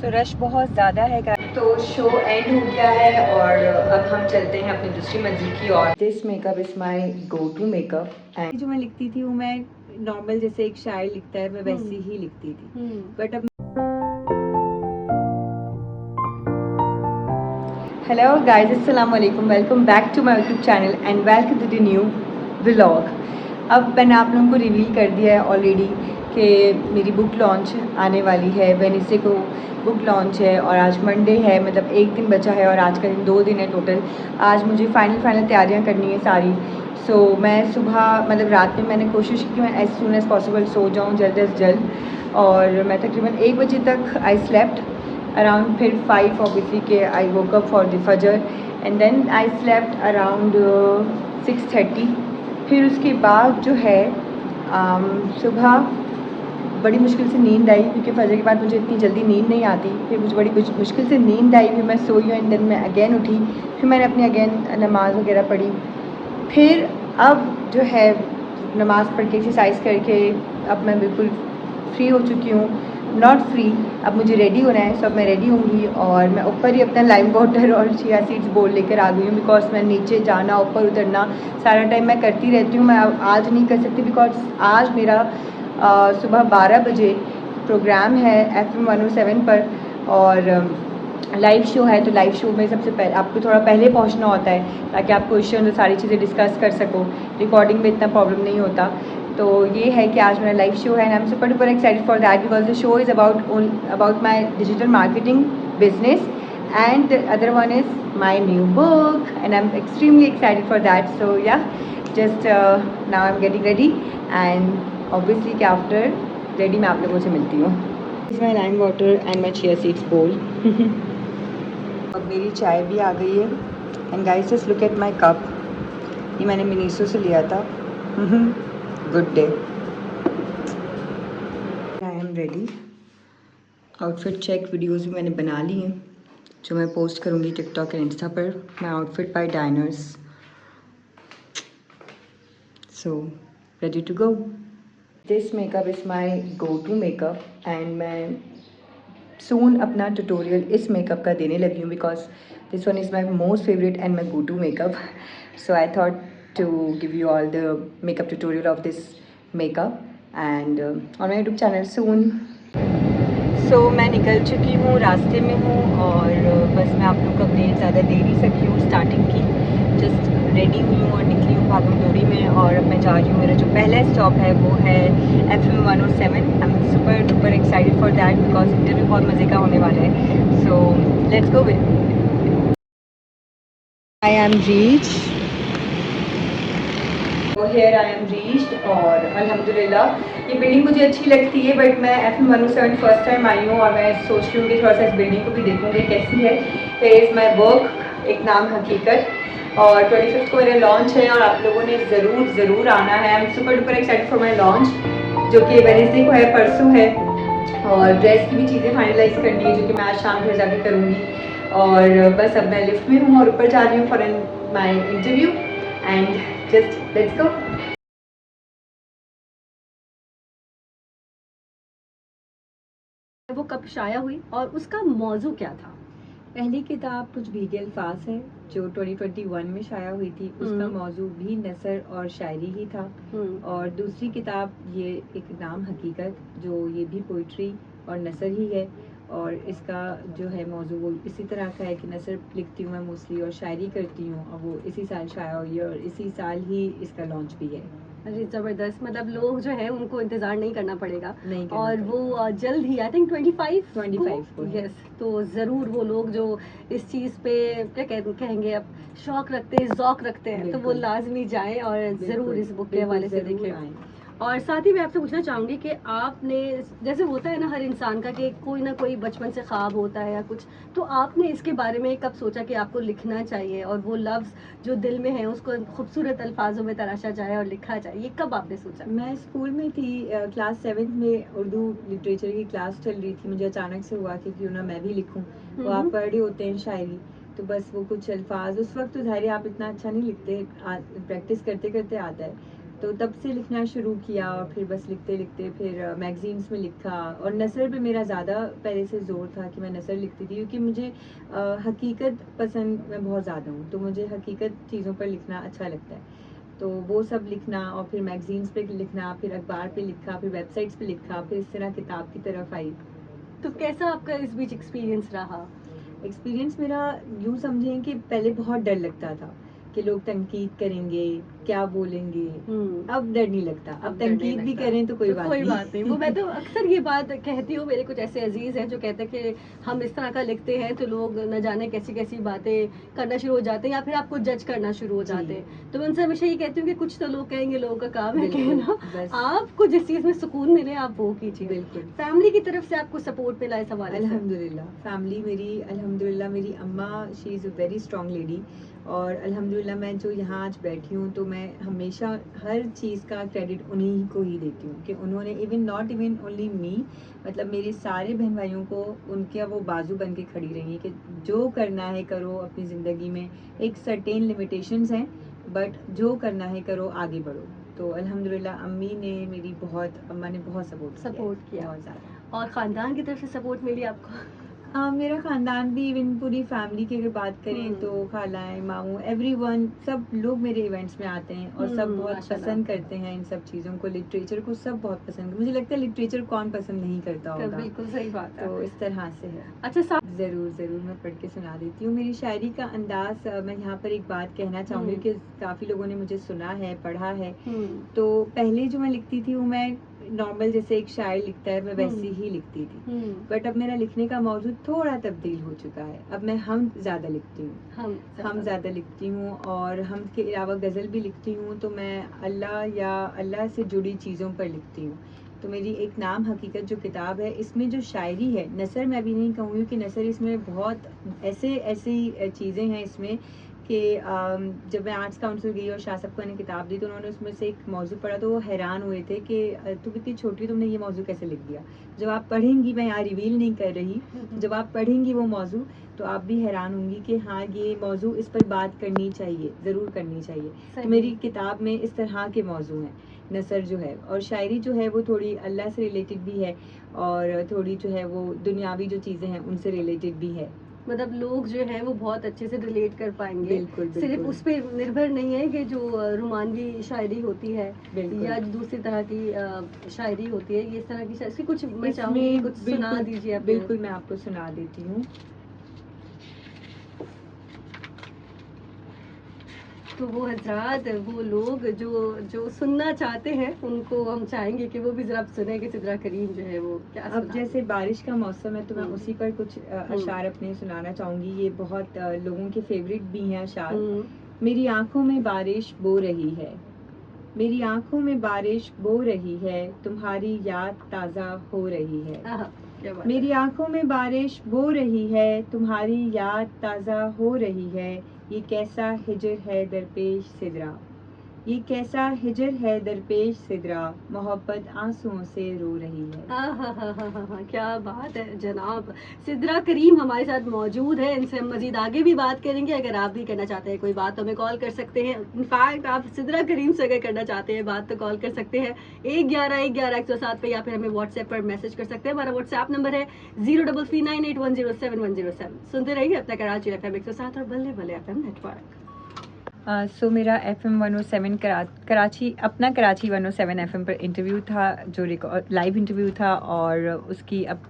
तो रश बहुत ज़्यादा है। तो शो एंड हो गया है और अब हम चलते हैं अपनी दूसरी मंजिल की ओर। This makeup is my go to makeup and जो मैं लिखती थी वो मैं नॉर्मल जैसे एक शायर लिखता है मैं वैसी ही लिखती थी, बट अब हेलो गाइस, अस्सलाम वालेकुम, welcome back to my YouTube channel and welcome to the new vlog. अब मैंने आप लोगों को रिवील कर दिया है ऑलरेडी कि मेरी बुक लॉन्च आने वाली है। वेडनेसडे को बुक लॉन्च है और आज मंडे है, मतलब एक दिन बचा है और आज का दिन 2 दिन है टोटल। आज मुझे फाइनल तैयारियां करनी है सारी। सो मैं सुबह मतलब रात में मैंने कोशिश की मैं एज सून एज़ पॉसिबल सो जाऊँ जल्द अज़ जल्द, और मैं तकरीबन 1 बजे तक आई स्लेप्ट अराउंड, फिर 5 ऑब्वियसली के I woke up for the फजर and then I slept around 6:30। फिर उसके बाद जो है सुबह बड़ी मुश्किल से नींद आई, क्योंकि फजर के बाद मुझे इतनी जल्दी नींद नहीं आती। फिर मुझे बड़ी मुश्किल से नींद आई, फिर मैं सोई एंड देन मैं अगेन उठी, फिर मैंने अपनी अगेन नमाज़ वगैरह पढ़ी। फिर अब जो है नमाज़ पढ़ के एक्सरसाइज करके अब मैं बिल्कुल फ्री हो चुकी हूँ। नॉट फ्री, अब मुझे रेडी होना है। सो अब मैं रेडी होंगी और मैं ऊपर ही अपना लाइम वाटर और चिया सीड्स बोल लेकर आ गई हूँ, बिकॉज मैं नीचे जाना ऊपर उतरना सारा टाइम मैं करती रहती हूँ। मैं आज नहीं कर सकती बिकॉज आज मेरा सुबह 12 बजे प्रोग्राम है FM 107 पर और लाइव शो है। तो लाइव शो में सबसे पहले आपको थोड़ा पहले पहुंचना होता है ताकि आप क्वेश्चन और सारी चीज़ें डिस्कस कर सको। रिकॉर्डिंग में इतना प्रॉब्लम नहीं होता। तो ये है कि आज मेरा लाइव शो है and I am super duper excited for that because the show is about my digital marketing business and the other one is my new book and I am extremely excited for that. So yeah just now I am getting ready and obviously कि after ready मैं आप लोगों से मिलती हूँ। Is my lime water and my chia seeds bowl. अब मेरी चाय भी आ गई है and guys just look at my cup. ये मैंने मिनीसो से लिया था। Good day. I am ready. Outfit check videos भी मैंने बना ली हैं जो मैं पोस्ट करूँगी टिकटॉक एंड इंस्टा पर। My outfit by Diners. So ready to go. This makeup is my go to makeup and मैं सून अपना ट्यूटोरियल इस मेकअप का देने लगी हूँ because this one is my most favourite and my go to makeup. So I thought to give you all the makeup tutorial of this makeup and on my YouTube channel soon. So मैं निकल चुकी हूँ, रास्ते में हूँ और बस मैं आप लोग को अपडेट ज़्यादा दे नहीं सकी हूँ स्टार्टिंग की। जस्ट रेडी हुई हूँ और निकली हूँ भागम दौड़ी में और अब मैं जा रही हूँ। मेरा जो पहला स्टॉप है वो है FM 107। I am super duper excited for that because interview बहुत मज़े का होने वाला है। So let's go with. I am reach here, I M reached और अल्हम्दुलिल्लाह ये बिल्डिंग मुझे अच्छी लगती है बट मैं FM 107 फर्स्ट टाइम आई हूँ और मैं सोच रही हूँ कि थोड़ा सा इस बिल्डिंग को भी देखूँगी कैसी है। हियर इज़ माई वर्क, एक नाम हकीकत, और 25 को मेरा लॉन्च है और आप लोगों ने ज़रूर आना है। आई am super duper excited for my launch जो कि वेडनेसडे को है, परसों है। और ड्रेस की भी चीज़ें फाइनलाइज करनी है जो कि मैं आज शाम घर जाके करूँगी। और बस अब मैं लिफ्ट में हूँ और ऊपर जा रही हूँ for my interview and just let's go. वो कब शाया हुई और उसका मौजू क्या था? पहली किताब कुछ भीगे अल्फाज है जो 2021 में शाया हुई थी। उसका मौजू भी नसर और शायरी ही था। और दूसरी किताब ये एक नाम हकीकत जो ये भी पोइट्री और नसर ही है और इसका जो है मौजू वो इसी तरह का है कि नसर लिखती हूँ मैं मोस्टली और शायरी करती हूँ और वो इसी साल शाया हुई है और इसी साल ही इसका लॉन्च भी है। अरे ज़बरदस्त, मतलब लोग जो है उनको इंतज़ार नहीं करना पड़ेगा नहीं करना और पड़ेगा। वो जल्द ही आई थिंक 25 को यस, तो ज़रूर वो लोग जो इस चीज़ पे क्या कहेंगे अब शौक रखते हैं, ज़ौक रखते हैं, तो वो बिल्कुल। लाजमी जाएं और ज़रूर इस बुक के बिल्कुल हवाले से ज़रूर देखें। आएं। और साथ ही मैं आपसे पूछना चाहूँगी कि आपने जैसे होता है ना हर इंसान का कि कोई ना कोई बचपन से ख्वाब होता है या कुछ, तो आपने इसके बारे में कब सोचा कि आपको लिखना चाहिए और वो लफ्ज़ जो दिल में है उसको खूबसूरत अल्फाजों में तराशा जाए और लिखा जाए, ये कब आपने सोचा? मैं स्कूल में थी, क्लास 7 में उर्दू लिटरेचर की क्लास चल रही थी। मुझे अचानक से हुआ कि क्यों ना मैं भी लिखूं। वो आप पढ़ रहे होते हैं शायरी, तो बस वो कुछ अल्फाज उस वक्त तो ज़ाहिर आप इतना अच्छा नहीं लिखते, प्रैक्टिस करते करते आता है। तो तब से लिखना शुरू किया और फिर बस लिखते लिखते फिर मैगजीन्स में लिखा। और नसर पे मेरा ज़्यादा पहले से ज़ोर था कि मैं नसर लिखती थी, क्योंकि मुझे हकीकत पसंद मैं बहुत ज़्यादा हूँ, तो मुझे हकीकत चीज़ों पर लिखना अच्छा लगता है। तो वो सब लिखना और फिर मैगजीन्स पे लिखना, फिर अखबार पे लिखा, फिर वेबसाइट्स पे लिखा, फिर इस तरह किताब की तरफ आई। तो कैसा आपका इस बीच एक्सपीरियंस रहा? एक्सपीरियंस मेरा यूँ समझें कि पहले बहुत डर लगता था कि लोग तनकीद करेंगे, क्या बोलेंगे। अब डर नहीं लगता, अब डर नहीं तनकीद भी लगता। करें तो कोई तो बात कोई नहीं। बात नहीं। वो मैं तो अक्सर ये बात कहती हूँ, मेरे कुछ ऐसे अजीज हैं जो कहते हैं कि हम इस तरह का लिखते हैं तो लोग न जाने कैसी कैसी बातें करना शुरू हो जाते हैं या फिर आपको जज करना शुरू हो जी। जाते हैं। तो मैं उनसे हमेशा ये कहती हूँ कि कुछ तो लोग कहेंगे, लोगों का काम है बिल्कुल, कहना। बस आपको जिस चीज़ में सुकून मिले आप वो कीजिए। बिल्कुल। फैमिली की तरफ से आपको सपोर्ट मिला इस हवाले से? अल्हम्दुलिल्लाह, फैमिली मेरी अल्हम्दुलिल्लाह, मेरी अम्मा she is a very strong lady. और अल्हम्दुलिल्लाह मैं जो यहाँ आज बैठी हूँ तो मैं हमेशा हर चीज़ का क्रेडिट उन्हीं को ही देती हूँ कि उन्होंने even not even only me, मतलब मेरे सारे बहन भाइयों को उनके वो बाजू बन के खड़ी रही हैं कि जो करना है करो अपनी ज़िंदगी में, एक सर्टेन लिमिटेशंस हैं, बट जो करना है करो, आगे बढ़ो। तो अल्हम्दुलिल्लाह अम्मी ने मेरी बहुत, अम्मा ने बहुत सपोर्ट किया, बहुत ज़्यादा। और ख़ानदान की तरफ से सपोर्ट मिली आपको? मेरा ख़ानदान भी, इवन पूरी फैमिली की अगर बात करें तो खालाएँ, मामू, एवरीवन, सब लोग मेरे इवेंट्स में आते हैं और सब बहुत माशाल्लाह। पसंद करते हैं इन सब चीज़ों को, लिटरेचर को सब बहुत पसंद। मुझे लगता है लिटरेचर कौन पसंद नहीं करता तो होगा। बिल्कुल सही बात है। तो इस तरह से है। अच्छा ज़रूर, ज़रूर मैं पढ़ के सुना देती हूँ। मेरी शायरी का अंदाज़, मैं यहाँ पर एक बात कहना चाहूँगी कि काफ़ी लोगों ने मुझे सुना है, पढ़ा है। तो पहले जो मैं लिखती थी वो मैं नॉर्मल जैसे एक शायर लिखता है, मैं वैसे ही लिखती थी। बट अब मेरा लिखने का मौजू थोड़ा तब्दील हो चुका है। अब मैं हम ज़्यादा लिखती हूँ। हम ज़्यादा लिखती हूँ और हम के अलावा गज़ल भी लिखती हूँ। तो मैं अल्लाह या अल्लाह से जुड़ी चीज़ों पर लिखती हूँ। तो मेरी एक नाम हकीकत जो किताब है, इसमें जो शायरी है, नसर मैं अभी नहीं कहूँगी कि नसर, इसमें बहुत ऐसी चीज़ें हैं इसमें कि जब मैं आर्ट्स काउंसिल गई और शाह साहब को मैंने किताब दी तो उन्होंने उसमें से एक मौजू पढ़ा तो वो हैरान हुए थे कि तुम इतनी छोटी, तुमने ये मौजू कैसे लिख दिया। जब आप पढ़ेंगी, मैं यहाँ रिवील नहीं कर रही, जब आप पढ़ेंगी वो मौजू तो आप भी हैरान होंगी कि हाँ ये मौजू, इस पर बात करनी चाहिए, ज़रूर करनी चाहिए। तो मेरी किताब में इस तरह के मौजू हैं। नसर जो है और शायरी जो है वो थोड़ी अल्लाह से रिलेटेड भी है और थोड़ी जो है वो दुनियावी जो चीज़ें हैं उनसे रिलेटेड भी है। मतलब लोग जो है वो बहुत अच्छे से रिलेट कर पाएंगे। बिल्कुल, सिर्फ बिल्कुल। उस पे निर्भर नहीं है कि जो रोमानवी शायरी होती है बिल्कुल। या दूसरी तरह की शायरी होती है, ये इस तरह की शायरी कुछ मैं इसमें चाहूँगी कुछ सुना बिल्कुल, दीजिए आप। बिल्कुल मैं आपको सुना देती हूँ। तो वो हज़रात, वो लोग जो जो सुनना चाहते हैं उनको हम चाहेंगे कि वो भी ज़रा सुने कि सिदरा करीम जो है वो क्या अब सुना। जैसे बारिश का मौसम है तो मैं हम्म। उसी पर कुछ अशार अपने सुनाना चाहूँगी। ये बहुत लोगों के फेवरेट भी हैं अशार। मेरी आँखों में बारिश बो रही है, मेरी आँखों में बारिश बो रही है, तुम्हारी याद ताज़ा हो रही है। क्या बात मेरी आँखों में बारिश बो रही है, तुम्हारी याद ताज़ा हो रही है। ये कैसा हिजर है दरपेश सिदरा, ये कैसा हिजर है दरपेश सिदरा, मोहब्बत आंसुओं से रो रही है। हाँ, क्या बात है जनाब। सिदरा करीम हमारे साथ मौजूद है, इनसे हम मजीद आगे भी बात करेंगे। अगर आप भी करना चाहते हैं कोई बात तो हमें कॉल कर सकते हैं। इनफैक्ट आप सिदरा करीम से अगर करना चाहते हैं बात तो कॉल कर सकते हैं 111-111-107 पे, या फिर हमें व्हाट्सएप पर मैसेज कर सकते हैं। हमारा व्हाट्सएप नंबर है 033981071107। सुनते रहिए अपना कराची FM 107 और बल्ले बल्ले FM नेटवर्क। सो मेरा FM 107 कराची, अपना कराची 107 FM पर इंटरव्यू था, जो लाइव इंटरव्यू था और उसकी अब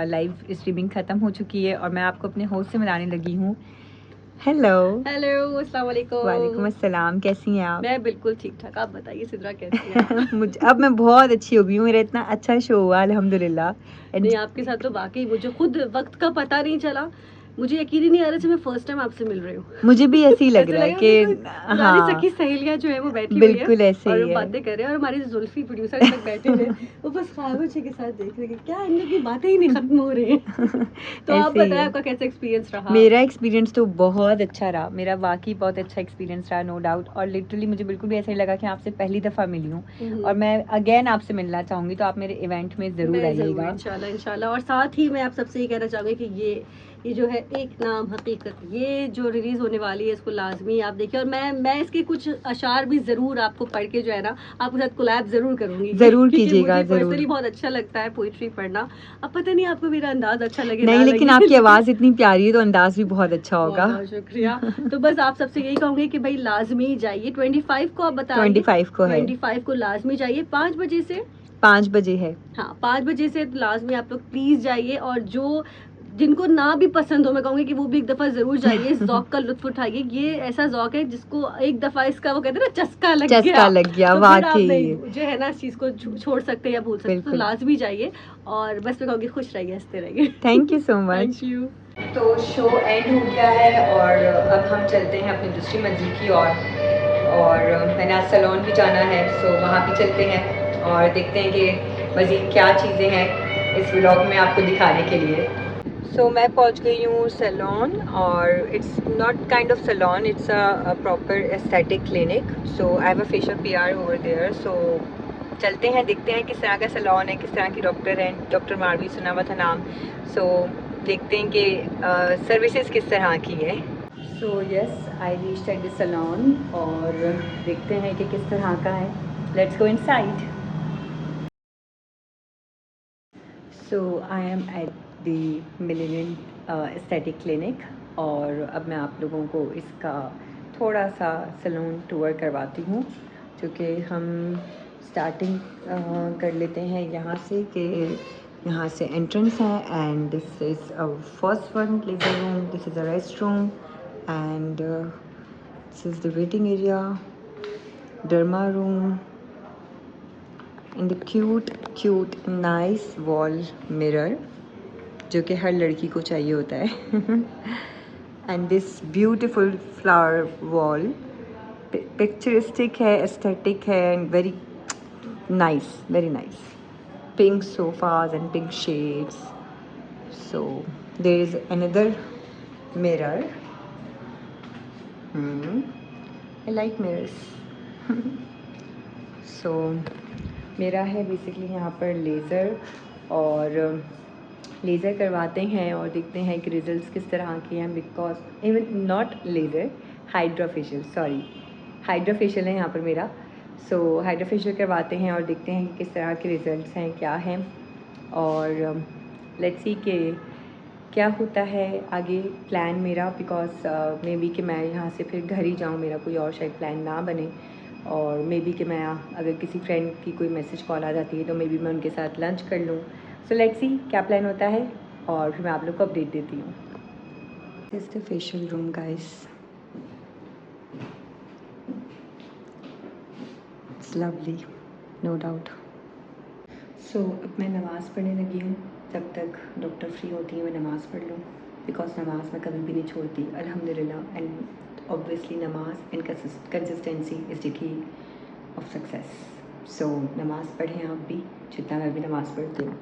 लाइव स्ट्रीमिंग ख़त्म हो चुकी है और मैं आपको अपने होस्ट से मिलाने लगी हूँ। हेलो अस्सलाम वालेकुम। वालेकुम अस्सलाम, कैसी हैं आप? मैं बिल्कुल ठीक ठाक, आप बताइए सिदरा कैसी हैं? मुझे अब मैं बहुत अच्छी हो गई हूँ, मेरा इतना अच्छा शो हुआ अल्हम्दुलिल्लाह। नहीं, आपके साथ तो वाकई मुझे खुद वक्त का पता नहीं चला। मुझे यकीन ही नहीं आ रहा था मैं फर्स्ट टाइम आपसे मिल रही हूँ। मुझे भी ऐसे ही लग रहा है कि पुरानी सखी सहेलियां जो है वो बैठी हुई है बिल्कुल ऐसे और ही है। बातें कर रहे हैं और हमारे जुल्फी प्रोड्यूसर तक बैठे हैं वो बस खामोशी के साथ देख रहे हैं क्या इन लोगों की बातें ही नहीं खत्म हो रही हैं। तो आप ऐसे ही बताएं है। आपका कैसा एक्सपीरियंस रहा? मेरा एक्सपीरियंस तो बहुत अच्छा रहा, मेरा वाकई बहुत अच्छा एक्सपीरियंस रहा, नो डाउट। और लिटरली मुझे बिल्कुल भी ऐसा नहीं लगा कि आपसे पहली दफ़ा मिली हूँ और मैं अगेन आपसे मिलना चाहूँगी, तो आप मेरे इवेंट में ज़रूर आइएगा इंशाल्लाह इंशाल्लाह। और साथ ही मैं आप सबसे ये कहना चाहूँगी कि ये ये जो है एक नाम हकीकत, ये जो रिलीज़ होने वाली है इसको लाजमी आप देखिए। और मैं इसके कुछ अशार भी ज़रूर आपको पढ़ के जो है ना आपके साथ कोलैब ज़रूर करूँगी, ज़रूर क्योंकि कीजिएगा, मुझे ज़रूर। पर्सनली बहुत अच्छा लगता है पोइट्री पढ़ना। अब पता नहीं आपको मेरा अंदाज़ अच्छा लगे नहीं, ना लेकिन लगे आपकी आवाज़ इतनी प्यारी है तो अंदाज़ भी बहुत अच्छा बहुत होगा। बहुत शुक्रिया। तो बस आप सबसे यही कहूँगी कि भाई लाजमी जाइए, 25 को आप बताइए, 25 को है, 25 को लाजमी जाइए 5 बजे से। 5 बजे है। हाँ, 5 बजे से लाजमी आप लोग प्लीज़ जाइए। और जो जिनको ना भी पसंद हो, मैं कहूँगी कि वो भी एक दफ़ा ज़रूर जाइए, इस ज़ौक़ का लुत्फ़ उठाइए। ये ऐसा ज़ौक़ है जिसको एक दफ़ा इसका वो कहते हैं ना चस्का लग गया, चस्का लग गया, तो फिर आप वाक़ई। नहीं जो है ना इस चीज़ को छोड़ सकते या भूल सकते। तो बिल्कुल। लाज़मी जाइए और बस मैं कहूँगी खुश रहिए, हँसते रहिए। Thank you so much. Thank you. तो शो एंड हो गया है और अब हम चलते हैं अपनी दूसरी मंजिल की ओर। और मैंने आज सैलून भी जाना है, सो वहाँ भी चलते हैं और देखते हैं कि मज़ीद क्या चीज़ें हैं इस व्लॉग में आपको दिखाने के लिए। सो मैं पहुँच गई हूँ सैलून और it's not kind of salon, it's a proper aesthetic clinic. So I have a facial PR over there. So चलते हैं, देखते हैं किस तरह का सैलून है, किस तरह की डॉक्टर हैं। डॉक्टर मारवी सुना हुआ था नाम। सो देखते हैं कि सर्विसेज किस तरह की है। So yes, I reached at the salon और देखते हैं कि किस तरह का है। Let's go inside. So I am at the Millennium Aesthetic Clinic और अब मैं आप लोगों को इसका थोड़ा सा सैलून टूर करवाती हूँ, क्योंकि हम स्टार्टिंग कर लेते हैं यहाँ से कि यहाँ से एंट्रेंस है and this is first one laser room, this is a rest room and this is the waiting area, derma room and the cute nice wall mirror जो कि हर लड़की को चाहिए होता है and this beautiful flower wall picturesque है, aesthetic है and very nice pink sofas and pink shades. So there is another mirror. I like mirrors. So मेरा है बेसिकली यहाँ पर लेज़र और लेज़र करवाते हैं और देखते हैं कि रिज़ल्ट्स किस तरह के हैं। Because even not laser, hydrofacial है यहाँ पर मेरा। सो हाइड्रोफेशियल करवाते हैं और देखते हैं कि किस तरह के रिज़ल्ट्स हैं, क्या हैं और लेट्स सी कि क्या होता है आगे प्लान मेरा। बिकॉज मे बी कि मैं यहाँ से फिर घर ही जाऊँ, मेरा कोई और शायद प्लान ना बने। और मे बी कि मैं अगर किसी फ्रेंड की कोई मैसेज कॉल आ जाती है तो मे बी मैं उनके साथ लंच कर लूँ। सो लेट्स सी क्या प्लान होता है और फिर मैं आप लोग को अपडेट देती हूँ। This is the facial room guys, it's lovely no doubt. So अब मैं नमाज़ पढ़ने लगी हूँ। जब तक डॉक्टर फ्री होती है मैं नमाज़ पढ़ लूँ, बिकॉज नमाज मैं कभी भी नहीं छोड़ती अल्हम्दुलिल्लाह। एंड ऑब्वियसली नमाज and consistency is the key of success. So नमाज़ पढ़ें आप भी, जितना मैं भी नमाज़ पढ़ती हूँ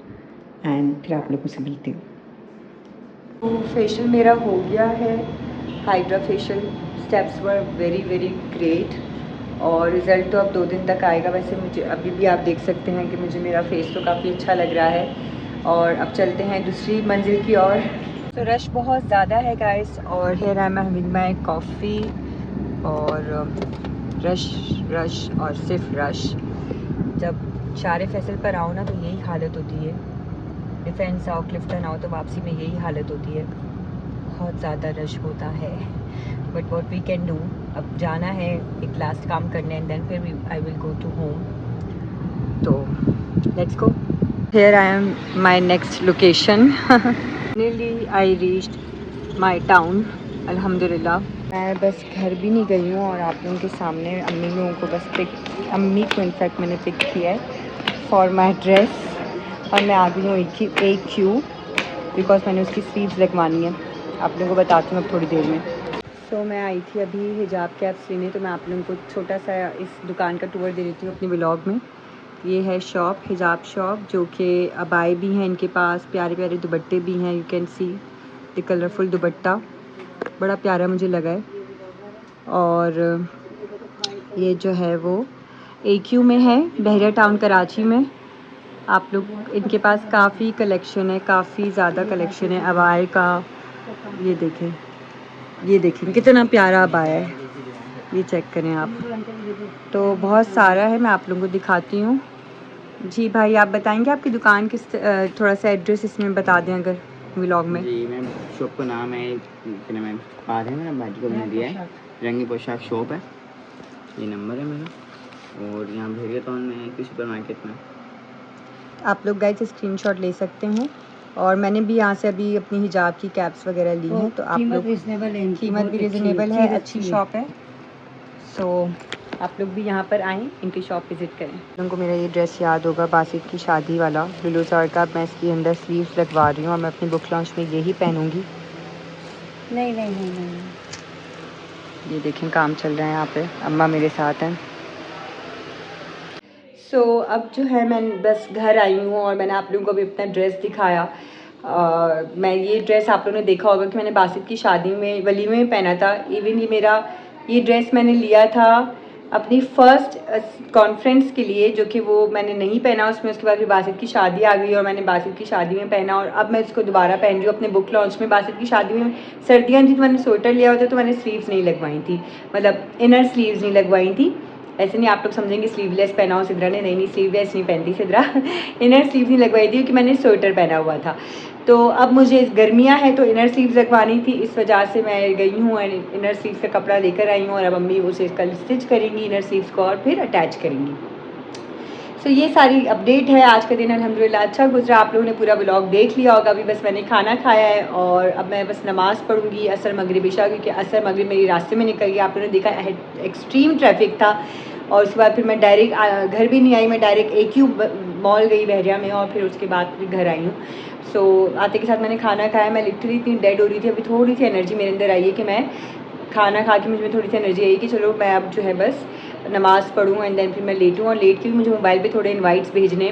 एंड फिर आप लोगों से मिलती हूँ। तो फेशियल मेरा हो गया है, hydra facial steps were very great और रिज़ल्ट तो अब 2 दिन तक आएगा। वैसे मुझे अभी भी आप देख सकते हैं कि मुझे मेरा फेस तो काफ़ी अच्छा लग रहा है। और अब चलते हैं दूसरी मंजिल की ओर। तो रश बहुत ज़्यादा है गाइस और here I am having my coffee और रश और सिर्फ रश। जब शारे फैसल पर आओ ना तो यही हालत होती है, डिफेंस आओ, क्लिफ्टन आओ तो वापसी में यही हालत होती है, बहुत ज़्यादा रश होता है। But what we can do, अब जाना है एक लास्ट काम करने एंड देन फिर I will go to home. तो let's go. Here I am my next location. Finally I reached my town अल्हम्दुलिल्लाह। मैं बस घर भी नहीं गई हूँ और आप लोगों के सामने अम्मी लोगों को बस अम्मी को इनफैक्ट मैंने पिक किया है फॉर माई ड्रेस और मैं आ गई हूँ AQ बिकॉज मैंने उसकी स्लीव्स लगवानी है। आप लोगों को बताती हूँ अब थोड़ी देर में। सो मैं आई थी अभी हिजाब कैप्स लेने, तो मैं आप लोगों को छोटा सा इस दुकान का टूर दे देती हूँ अपने व्लॉग में। ये है शॉप, हिजाब शॉप, जो कि अबाए भी हैं इनके पास, प्यारे प्यारे दुपट्टे भी हैं। You can see the colourful दुपट्टा, बड़ा प्यारा मुझे लगा है। और ये जो है वो AQ में है, बहरिया टाउन कराची में। आप लोग इनके पास काफ़ी कलेक्शन है, काफ़ी ज़्यादा कलेक्शन है अबाए का, ये देखें, ये देखें कितना प्यारा अबाया है, ये चेक करें आप। तो बहुत सारा है, मैं आप लोगों को दिखाती हूँ। जी भाई, आप बताएंगे आपकी दुकान किस थोड़ा सा एड्रेस इसमें बता दें अगर व्लॉग में। जी मैम, शॉप का नाम है, क्या नाम है, कार्ड है मेरा, भाजी को मैंने दिया है, रंगी पोशाक शॉप है, ये नंबर है मेरा, और यहाँ भेड़िया टाउन में एक सुपर मार्केट में। आप लोग गाइस स्क्रीनशॉट ले सकते हैं। और मैंने भी यहाँ से अभी अपनी हिजाब की कैप्स वगैरह ली हैं, तो आप लोग कीमत भी रिजनेबल है, अच्छी शॉप है। सो आप लोग भी यहाँ पर आएँ, इनकी शॉप विज़िट करें। उनको मेरा ये ड्रेस याद होगा, बासित की शादी वाला लुलू सर का। मैं इसकी अंदर स्लीव्स लगवा रही हूँ और मैं अपनी बुक लॉन्च में यही पहनूँगी। नहीं, ये देखें काम चल रहा है यहाँ पे, अम्मा मेरे साथ हैं। सो अब जो है मैं बस घर आई हूँ और मैंने आप लोगों को भी अपना ड्रेस दिखाया। मैं ये ड्रेस आप लोगों ने देखा होगा कि मैंने बासित की शादी में वलीमे में पहना था। इवन ये ड्रेस मैंने लिया था अपनी फ़र्स्ट कॉन्फ्रेंस के लिए, जो कि वो मैंने नहीं पहना उसमें। उसके बाद फिर बासित की शादी आ गई और मैंने बासित की शादी में पहना, और अब मैं इसको दोबारा पहन रही हूँ अपने बुक लॉन्च में। बासित की शादी में सर्दियाँ थी तो मैंने स्वेटर लिया होता, तो मैंने स्लीव्स नहीं लगवाई थी, मतलब इनर स्लीव्स नहीं लगवाई थी। ऐसे नहीं आप लोग समझेंगे स्लीवलेस पहना हो सिद्रा ने, नहीं स्लीवलेस नहीं पहनती सिद्रा इनर स्लीव्स नहीं लगवाई थी क्योंकि मैंने स्वेटर पहना हुआ था। तो अब मुझे गर्मियाँ हैं तो इनर स्लीव्स लगवानी थी, इस वजह से मैं गई हूँ और इनर स्लीव्स का कपड़ा लेकर आई हूँ, और अब अम्मी उसे कल स्टिच करेंगी इनर स्लीव्स को और फिर अटैच करेंगी। सो ये सारी अपडेट है। आज का दिन अल्हम्दुलिल्लाह अच्छा गुजरा। आप लोगों ने पूरा व्लॉग देख लिया होगा। अभी बस मैंने खाना खाया है और अब मैं बस नमाज़ पढ़ूंगी असर मगरिब इशा, क्योंकि असर मगरिब मेरी रास्ते में निकल गई। आप लोगों ने देखा एक्सट्रीम ट्रैफिक था, और उसके बाद फिर मैं डायरेक्ट घर भी नहीं आई, मैं डायरेक्ट AQ मॉल गई बहरिया में, और फिर उसके बाद फिर घर आई हूँ। सो आते के साथ मैंने खाना खाया। मैं लिटरली इतनी डेड हो रही थी, अभी थोड़ी सी एनर्जी मेरे अंदर आई है कि मैं खाना खा के मुझे थोड़ी सी एनर्जी आई कि चलो मैं अब जो है बस नमाज़ पढ़ूँ एंड देन फिर मैं लेटूँ। और लेट के भी मुझे मोबाइल पे थोड़े इनवाइट्स भेजने,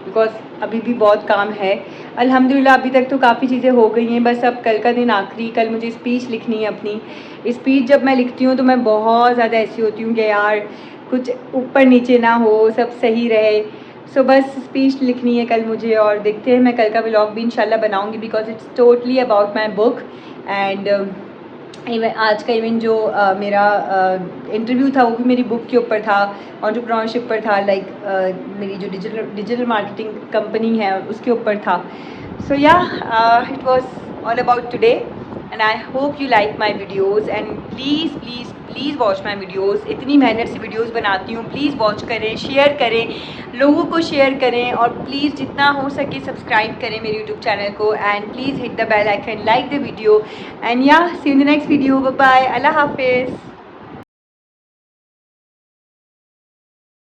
बिकॉज अभी भी बहुत काम है। अल्हम्दुलिल्लाह अभी तक तो काफ़ी चीज़ें हो गई हैं, बस अब कल का दिन आखिरी। कल मुझे स्पीच लिखनी है अपनी। स्पीच जब मैं लिखती हूँ तो मैं बहुत ज़्यादा ऐसी होती हूँ कि यार कुछ ऊपर नीचे ना हो, सब सही रहे। सो बस स्पीच लिखनी है कल मुझे, और देखते हैं मैं कल का व्लॉग भी इंशाल्लाह बनाऊँगी, because it's totally about my book. And आज का इवेंट जो मेरा इंटरव्यू था वो भी मेरी बुक के ऊपर था, एंटरप्रेन्योरशिप पर था, लाइक मेरी जो डिजिटल मार्केटिंग कंपनी है उसके ऊपर था। सो या it was all about today, and I hope you like my videos, and please please please watch my videos. इतनी मेहनत से वीडियोज़ बनाती हूँ, प्लीज़ वॉच करें, शेयर करें, लोगों को शेयर करें, और प्लीज़ जितना हो सके सब्सक्राइब करें मेरे यूट्यूब चैनल को, and please hit the bell icon, like the video, and yeah see you in the next video. Bye bye, अल्लाह हाफिज़।